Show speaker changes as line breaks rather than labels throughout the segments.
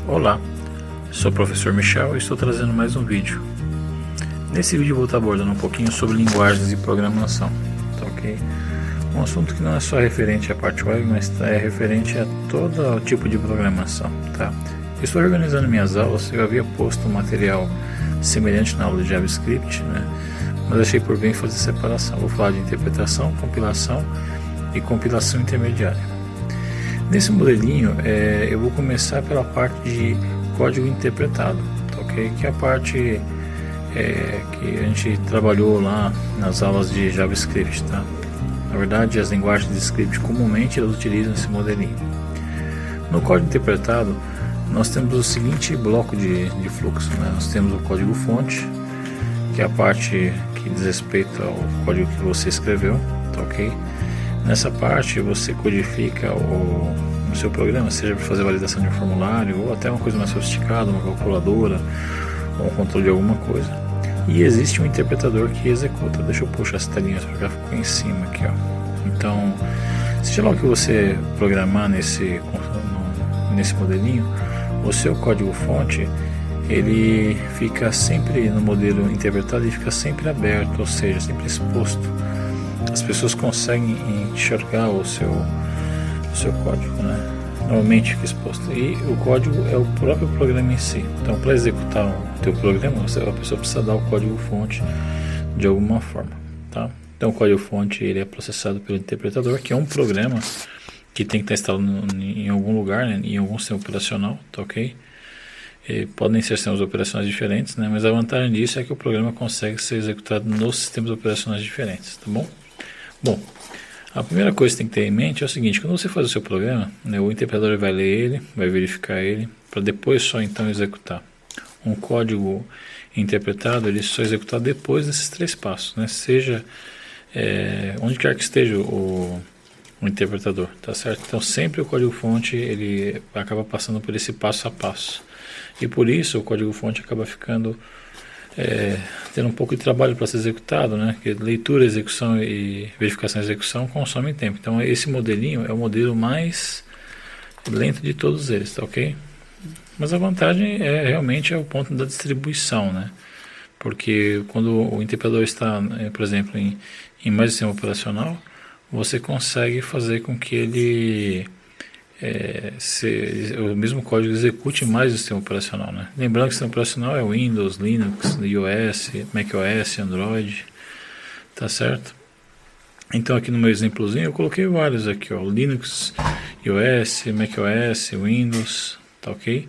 Olá, sou o professor Michel e estou trazendo mais um vídeo. Nesse vídeo eu vou estar abordando um pouquinho sobre linguagens de programação, tá ok? Um assunto que não é só referente à parte web, mas é referente a todo tipo de programação, tá? Estou organizando minhas aulas, eu havia posto um material semelhante na aula de JavaScript, né? Mas achei por bem fazer separação. Vou falar de interpretação, compilação e compilação intermediária. Nesse modelinho, eu vou começar pela parte de código interpretado, tá, ok? Que é a parte que a gente trabalhou lá nas aulas de JavaScript, tá? Na verdade, as linguagens de script comumente elas utilizam esse modelinho. No código interpretado, nós temos o seguinte bloco de fluxo, né? Nós temos o código fonte, que é a parte que diz respeito ao código que você escreveu, tá, ok? Nessa parte você codifica o seu programa, seja para fazer validação de um formulário ou até uma coisa mais sofisticada, uma calculadora ou um controle de alguma coisa. E existe um interpretador que executa. Deixa eu puxar essa telinha para cá, ficou em cima aqui, ó. Então, seja lá o que você programar nesse modelinho, o seu código fonte ele fica sempre no modelo interpretado e fica sempre aberto, ou seja, sempre exposto. As pessoas conseguem enxergar o seu código, né? Normalmente fica exposto. E o código é o próprio programa em si. Então, para executar o teu programa, a pessoa precisa dar o código-fonte de alguma forma, tá? Então, o código-fonte ele é processado pelo interpretador, que é um programa que tem que estar instalado em algum lugar, né? Em algum sistema operacional, tá ok? Podem ser sistemas operacionais diferentes, né? Mas a vantagem disso é que o programa consegue ser executado nos sistemas operacionais diferentes, tá bom? Bom, a primeira coisa que tem que ter em mente é o seguinte: quando você faz o seu programa, né, o interpretador vai ler ele, vai verificar ele, para depois só então executar. Um código interpretado, ele só executar depois desses três passos, né, seja onde quer que esteja o interpretador, tá certo? Então sempre o código-fonte ele acaba passando por esse passo a passo, e por isso o código-fonte acaba ficando tendo um pouco de trabalho para ser executado, né? Porque leitura, execução e verificação e execução consomem tempo. Então esse modelinho é o modelo mais lento de todos eles, tá ok? Mas a vantagem realmente é o ponto da distribuição, né? Porque quando o interpretador está, por exemplo, em mais sistema operacional, você consegue fazer com que ele o mesmo código execute mais o sistema operacional, né? Lembrando que o sistema operacional é Windows, Linux, iOS, macOS, Android, tá certo? Então aqui no meu exemplozinho eu coloquei vários aqui, ó, Linux, iOS, macOS, Windows, tá ok?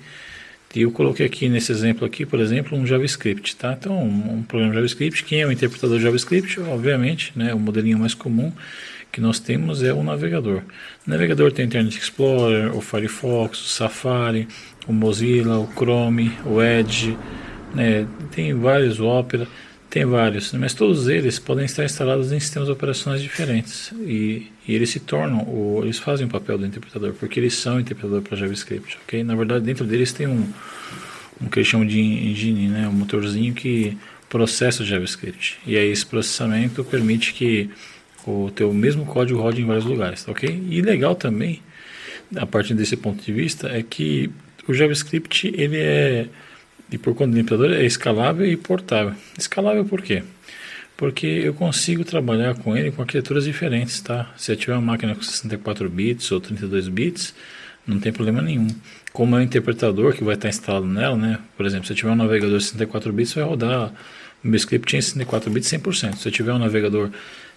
E eu coloquei aqui nesse exemplo aqui, por exemplo, um JavaScript, tá? Então um programa JavaScript, quem é o interpretador de JavaScript? Obviamente, né, o modelinho mais comum que nós temos é o navegador. O navegador tem o Internet Explorer, o Firefox, o Safari, o Mozilla, o Chrome, o Edge, né? Tem vários, o Opera, tem vários, mas todos eles podem estar instalados em sistemas operacionais diferentes e eles se tornam, eles fazem o papel do interpretador, porque eles são interpretador para JavaScript, ok? Na verdade, dentro deles tem um que eles chamam de engine, né? Um motorzinho que processa o JavaScript, e aí esse processamento permite que o teu mesmo código roda em vários lugares, tá ok? E legal também, a partir desse ponto de vista, é que o JavaScript, e por conta do interpretador, é escalável e portável. Escalável por quê? Porque eu consigo trabalhar com ele com arquiteturas diferentes, tá? Se eu tiver uma máquina com 64 bits ou 32 bits, não tem problema nenhum. Como é o interpretador que vai estar instalado nela, né? Por exemplo, se eu tiver um navegador de 64 bits, vai rodar o meu script em 64 bits 100%. Se eu tiver um navegador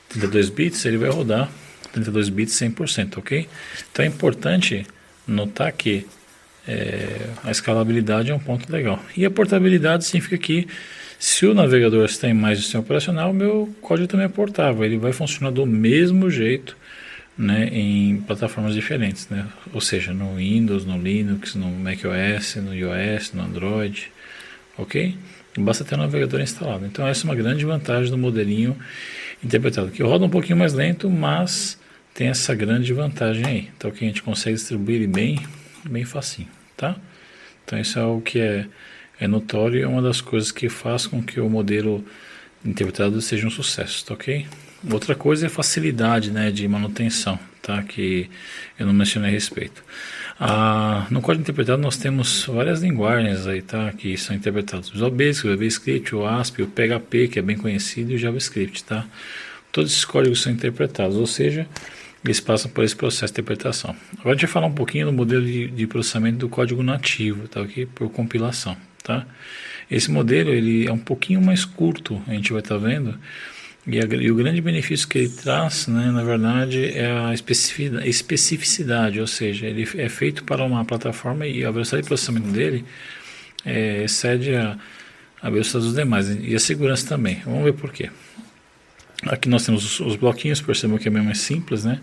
32 bits, ele vai rodar 32 bits 100%, ok? Então é importante notar que a escalabilidade é um ponto legal. E a portabilidade significa que se o navegador está em mais de sistema operacional, o meu código também é portável. Ele vai funcionar do mesmo jeito, né, em plataformas diferentes, né? Ou seja, no Windows, no Linux, no macOS, no iOS, no Android, ok? Basta ter um navegador instalado. Então essa é uma grande vantagem do modelinho interpretado, que roda um pouquinho mais lento, mas tem essa grande vantagem aí. Então que a gente consegue distribuir ele bem facinho, tá? Então isso é o que é notório e é uma das coisas que faz com que o modelo interpretado seja um sucesso, tá ok? Outra coisa é a facilidade, né, de manutenção, tá? Que eu não mencionei a respeito. No código interpretado nós temos várias linguagens aí, tá? Que são interpretadas. O Visual Basic, o VBScript, o ASP, o PHP, que é bem conhecido, e o JavaScript, tá? Todos esses códigos são interpretados, ou seja, eles passam por esse processo de interpretação. Agora a gente vai falar um pouquinho do modelo de processamento do código nativo, tá? Ok? Por compilação, tá? Esse modelo ele é um pouquinho mais curto, a gente vai estar vendo. E o grande benefício que ele traz, né, na verdade, é a especificidade, ou seja, ele é feito para uma plataforma e a velocidade de processamento dele excede a velocidade dos demais e a segurança também. Vamos ver por quê. Aqui nós temos os bloquinhos, percebam que é bem mais simples, né?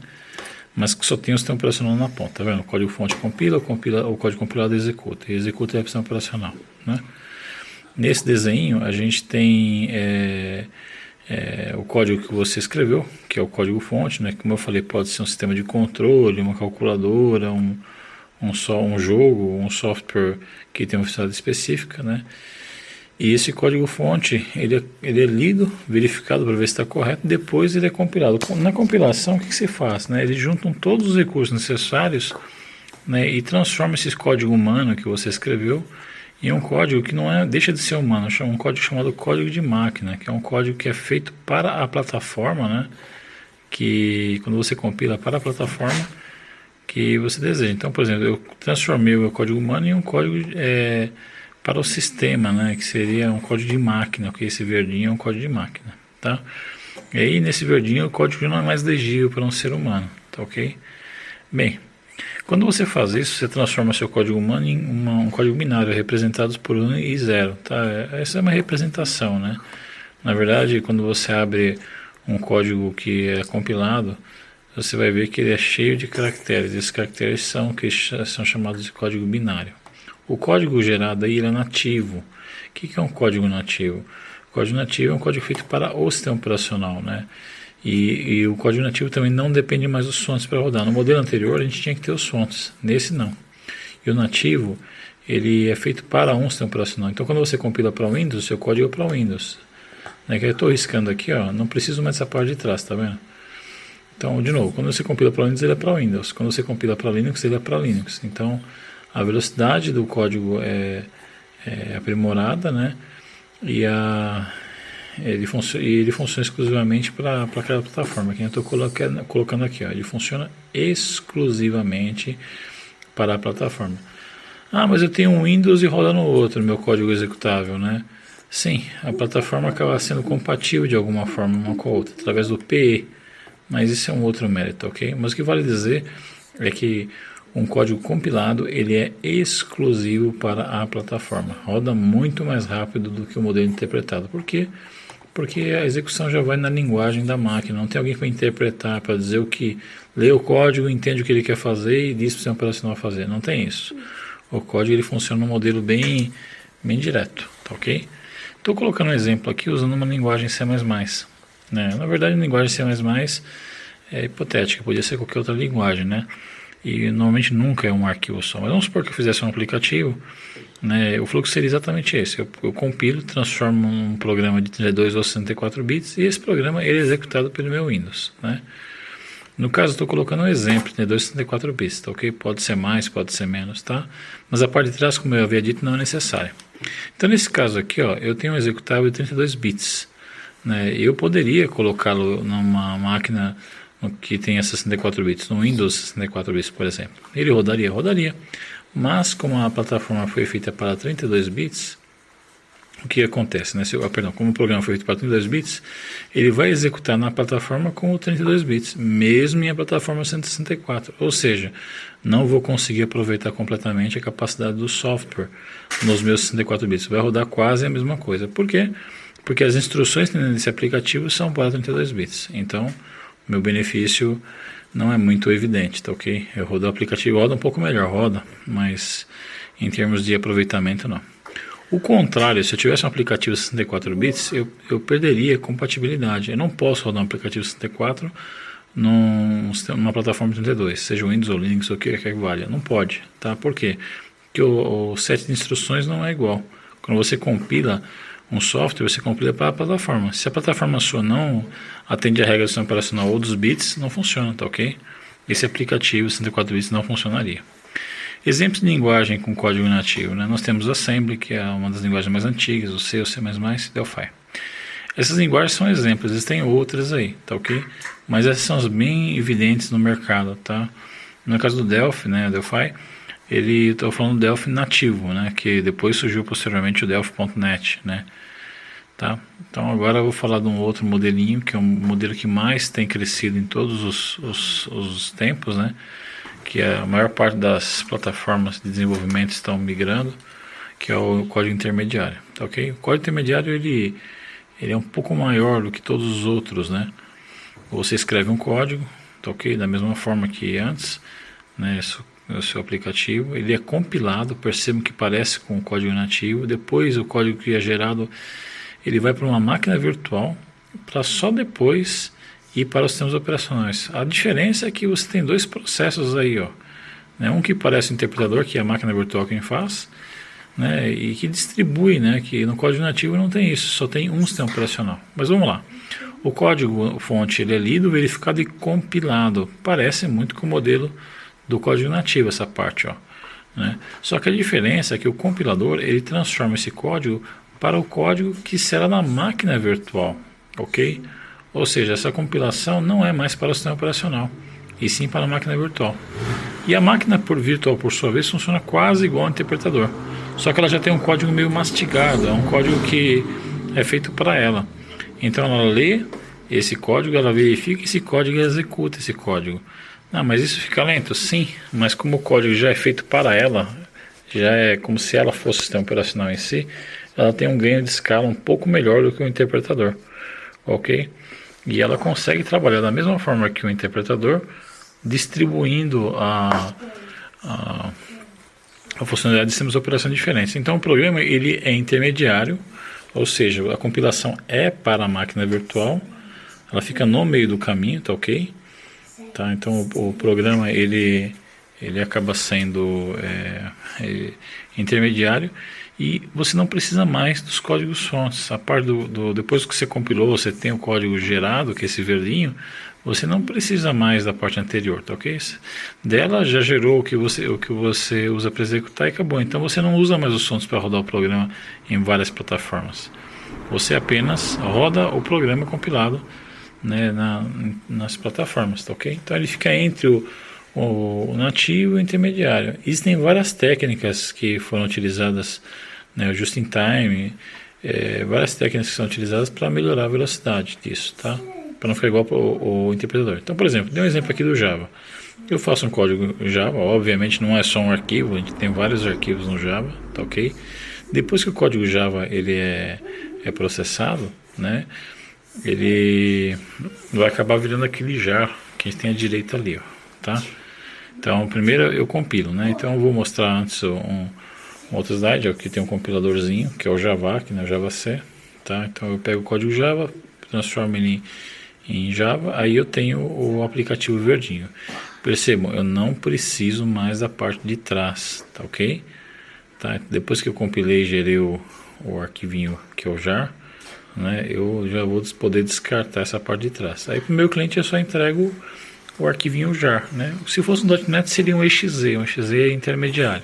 Mas que só tem o sistema operacional na ponta, tá vendo? O código fonte compila, o código compilado executa, e executa é o sistema operacional, né? Nesse desenho a gente tem o código que você escreveu, que é o código fonte, né? Como eu falei, pode ser um sistema de controle, uma calculadora, um jogo, um software que tem uma funcionalidade específica, né? E esse código fonte, ele é lido, verificado para ver se está correto, depois ele é compilado. Na compilação, o que se faz? Né? Eles juntam todos os recursos necessários, né, e transformam esse código humano que você escreveu em um código que não deixa de ser humano, um código chamado código de máquina, que é um código que é feito para a plataforma, né, que quando você compila para a plataforma que você deseja. Então, por exemplo, eu transformei o meu código humano em um código para o sistema, né, que seria um código de máquina, porque esse verdinho é um código de máquina, tá? E aí nesse verdinho o código não é mais legível para um ser humano, tá ok? Bem, quando você faz isso, você transforma seu código humano em um código binário, representados por 1 e 0, tá? Essa é uma representação, né? Na verdade, quando você abre um código que é compilado, você vai ver que ele é cheio de caracteres. Esses caracteres são chamados de código binário. O código gerado aí ele é nativo. O que é um código nativo? O código nativo é um código feito para o sistema operacional, né? E o código nativo também não depende mais dos fontes para rodar. No modelo anterior a gente tinha que ter os fontes, nesse não. E o nativo, ele é feito para um sistema operacional. Então quando você compila para o Windows, o seu código é para o Windows. Né? Que eu estou riscando aqui, ó, não preciso mais dessa parte de trás, tá vendo? Então, de novo, quando você compila para o Windows, ele é para o Windows. Quando você compila para Linux, ele é para Linux. Então, a velocidade do código é aprimorada, né? E ele funciona exclusivamente para aquela plataforma que eu estou colocando aqui, ó. Ele funciona exclusivamente para a plataforma. Ah, mas eu tenho um Windows e roda no outro, meu código executável, né? Sim, a plataforma acaba sendo compatível de alguma forma uma com a outra, através do PE, mas isso é um outro mérito, ok? Mas o que vale dizer é que um código compilado ele é exclusivo para a plataforma, roda muito mais rápido do que o modelo interpretado. Por quê? Porque a execução já vai na linguagem da máquina, não tem alguém para interpretar, para dizer o que, lê o código, entende o que ele quer fazer e diz para o sistema operacional fazer, não tem isso. O código ele funciona num modelo bem direto, tá ok? Estou colocando um exemplo aqui usando uma linguagem C++, né? Na verdade a linguagem C++ é hipotética, podia ser qualquer outra linguagem, né? E normalmente nunca é um arquivo só. Mas vamos supor que eu fizesse um aplicativo, né, o fluxo seria exatamente esse. Eu compilo, transformo um programa de 32 ou 64 bits e esse programa ele é executado pelo meu Windows, né? No caso, estou colocando um exemplo, 32 ou 64 bits, tá ok? Pode ser mais, pode ser menos, tá? Mas a parte de trás, como eu havia dito, não é necessária. Então, nesse caso aqui, ó, eu tenho um executável de 32 bits, né? Eu poderia colocá-lo numa máquina que tenha 64 bits, no Windows 64 bits, por exemplo. Ele rodaria. Mas como a plataforma foi feita para 32 bits, o que acontece, né? Como o programa foi feito para 32 bits, ele vai executar na plataforma com o 32 bits, mesmo em a plataforma 164. Ou seja, não vou conseguir aproveitar completamente a capacidade do software nos meus 64 bits. Vai rodar quase a mesma coisa. Por quê? Porque as instruções desse aplicativo são para 32 bits. Então, meu benefício não é muito evidente, tá ok? Eu rodo o aplicativo, roda um pouco melhor, mas em termos de aproveitamento não. O contrário, se eu tivesse um aplicativo 64 bits, eu perderia compatibilidade. Eu não posso rodar um aplicativo 64 numa plataforma 32, seja Windows ou Linux ou o que quer que valha. Não pode, tá? Por quê? Porque o set de instruções não é igual. Quando você compila um software, você compila para a plataforma. Se a plataforma sua não atende a regra do sistema operacional ou dos bits, não funciona, tá ok? Esse aplicativo 64 bits não funcionaria. Exemplos de linguagem com código nativo, né? Nós temos Assembly, que é uma das linguagens mais antigas, o C, o C++, Delphi. Essas linguagens são exemplos, existem outras aí, tá ok? Mas essas são as bem evidentes no mercado, tá? No caso do Delphi, né, Delphi, estou falando do Delphi nativo, né, que depois surgiu posteriormente o Delphi.net, né, tá? Então agora eu vou falar de um outro modelinho, que é um modelo que mais tem crescido em todos os tempos, né, que a maior parte das plataformas de desenvolvimento estão migrando, que é o código intermediário, tá ok? O código intermediário ele é um pouco maior do que todos os outros, né? Você escreve um código, tá ok? Da mesma forma que antes, né? O seu aplicativo, ele é compilado, percebam que parece com o código nativo, depois o código que é gerado, ele vai para uma máquina virtual, para só depois ir para os sistemas operacionais. A diferença é que você tem dois processos aí, ó, né? Um que parece o interpretador, que é a máquina virtual quem faz, né, e que distribui, né, que no código nativo não tem isso, só tem um sistema operacional. Mas vamos lá, o código fonte ele é lido, verificado e compilado, parece muito com o modelo do código nativo essa parte, ó, né? Só que a diferença é que o compilador ele transforma esse código para o código que será na máquina virtual, ok? Ou seja, essa compilação não é mais para o sistema operacional, e sim para a máquina virtual. E a máquina virtual, por sua vez, funciona quase igual ao interpretador. Só que ela já tem um código meio mastigado, é um código que é feito para ela. Então ela lê esse código, ela verifica esse código e executa esse código. Ah, mas isso fica lento? Sim, mas como o código já é feito para ela, já é como se ela fosse o sistema operacional em si, ela tem um ganho de escala um pouco melhor do que o interpretador, ok? E ela consegue trabalhar da mesma forma que o interpretador, distribuindo a funcionalidade de sistemas de operação diferentes. Então o programa ele é intermediário, ou seja, a compilação é para a máquina virtual, ela fica no meio do caminho, tá ok? Tá, então o programa ele acaba sendo intermediário e você não precisa mais dos códigos fontes. A parte depois que você compilou, você tem o código gerado, que é esse verdinho, você não precisa mais da parte anterior, tá ok? Dela já gerou o que você usa para executar e acabou. Então você não usa mais os fontes para rodar o programa em várias plataformas. Você apenas roda o programa compilado, né, nas plataformas, tá ok? Então ele fica entre o nativo e o intermediário. Existem várias técnicas que foram utilizadas, né, o just in time, várias técnicas que são utilizadas para melhorar a velocidade disso, tá? Para não ficar igual o interpretador. Então, por exemplo, dei um exemplo aqui do Java. Eu faço um código Java, obviamente não é só um arquivo, a gente tem vários arquivos no Java, tá ok? Depois que o código Java ele é processado, né, ele vai acabar virando aquele jar que a gente tem à direita ali, ó, tá? Então, primeiro eu compilo, né? Então eu vou mostrar antes um outro slide, ó, que tem um compiladorzinho, que é o Java, que não é o JavaC, tá? Então eu pego o código Java, transformo ele em Java, aí eu tenho o aplicativo verdinho. Percebam, eu não preciso mais da parte de trás, tá ok? Tá? Depois que eu compilei e gerei o arquivinho que é o jar, né, eu já vou poder descartar essa parte de trás. Aí para o meu cliente eu só entrego o arquivinho jar, né? Se fosse um .NET seria um exe intermediário,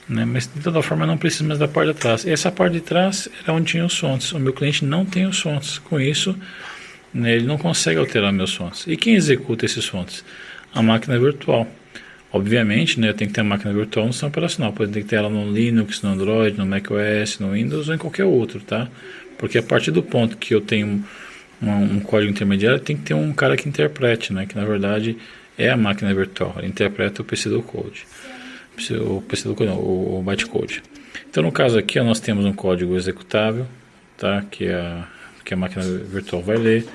né? Mas de toda forma eu não preciso mais da parte de trás. Essa parte de trás era onde tinha os fontes. O meu cliente não tem os fontes. Com isso, né, ele não consegue alterar meus fontes. E quem executa esses fontes? A máquina virtual. Obviamente, né, eu tenho que ter a máquina virtual no sistema operacional. Pode ter que ter ela no Linux, no Android, no macOS, no Windows ou em qualquer outro, tá? Porque a partir do ponto que eu tenho um código intermediário, tem que ter um cara que interprete, né? Que na verdade é a máquina virtual. Ele interpreta o pseudocode. O bytecode. Então no caso aqui nós temos um código executável, tá? Que a máquina virtual vai ler.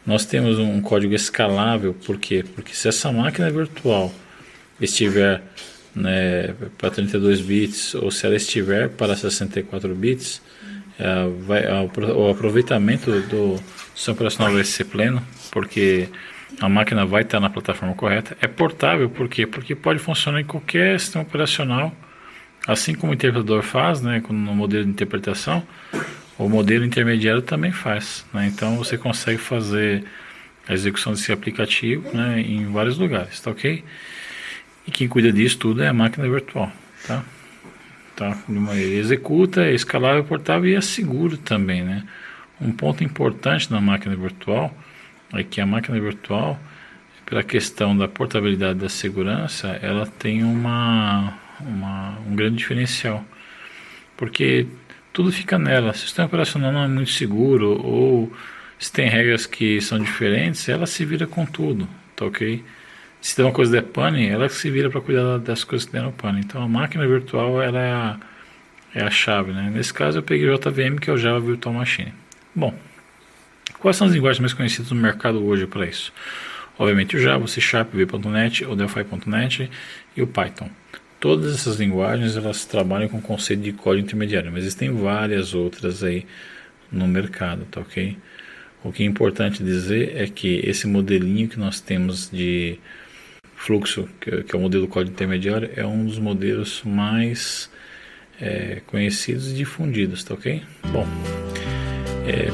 Nós temos um código escalável, por quê? Porque se essa máquina virtual estiver, né, para 32 bits ou se ela estiver para 64 bits, o aproveitamento do sistema operacional vai ser pleno, porque a máquina vai estar na plataforma correta. É portável, por quê? Porque pode funcionar em qualquer sistema operacional, assim como o interpretador faz, né, no modelo de interpretação. O modelo intermediário também faz, né? Então você consegue fazer a execução desse aplicativo, né, em vários lugares, tá ok? E quem cuida disso tudo é a máquina virtual, tá? Ele executa, é escalável, portável e é seguro também, né? Um ponto importante na máquina virtual é que a máquina virtual, pela questão da portabilidade da segurança, ela tem um grande diferencial, porque tudo fica nela. Se o sistema operacional não é muito seguro ou se tem regras que são diferentes, ela se vira com tudo, tá ok? Se tem uma coisa der pane, ela que se vira para cuidar das coisas que deram pane. Então a máquina virtual ela é a chave, né? Nesse caso eu peguei o JVM, que é o Java Virtual Machine. Bom, quais são as linguagens mais conhecidas no mercado hoje para isso? Obviamente o Java, o C#, o V.NET, o Delphi.NET e o Python. Todas essas linguagens elas trabalham com o conceito de código intermediário, mas existem várias outras aí no mercado, tá ok? O que é importante dizer é que esse modelinho que nós temos de fluxo, que é o modelo código intermediário, é um dos modelos mais conhecidos e difundidos, tá ok? Bom,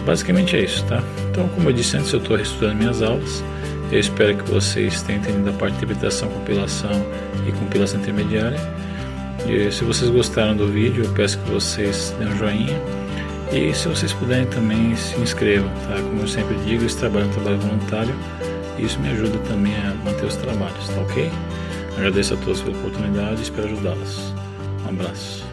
basicamente é isso, tá? Então, como eu disse antes, eu estou estudando minhas aulas. Eu espero que vocês tenham entendido a parte de interpretação, compilação e compilação intermediária. E se vocês gostaram do vídeo, eu peço que vocês dêem um joinha. E se vocês puderem também, se inscrevam, tá? Como eu sempre digo, esse trabalho é um trabalho voluntário. E isso me ajuda também a manter os trabalhos, tá ok? Agradeço a todos pela oportunidade e espero ajudá-los. Um abraço.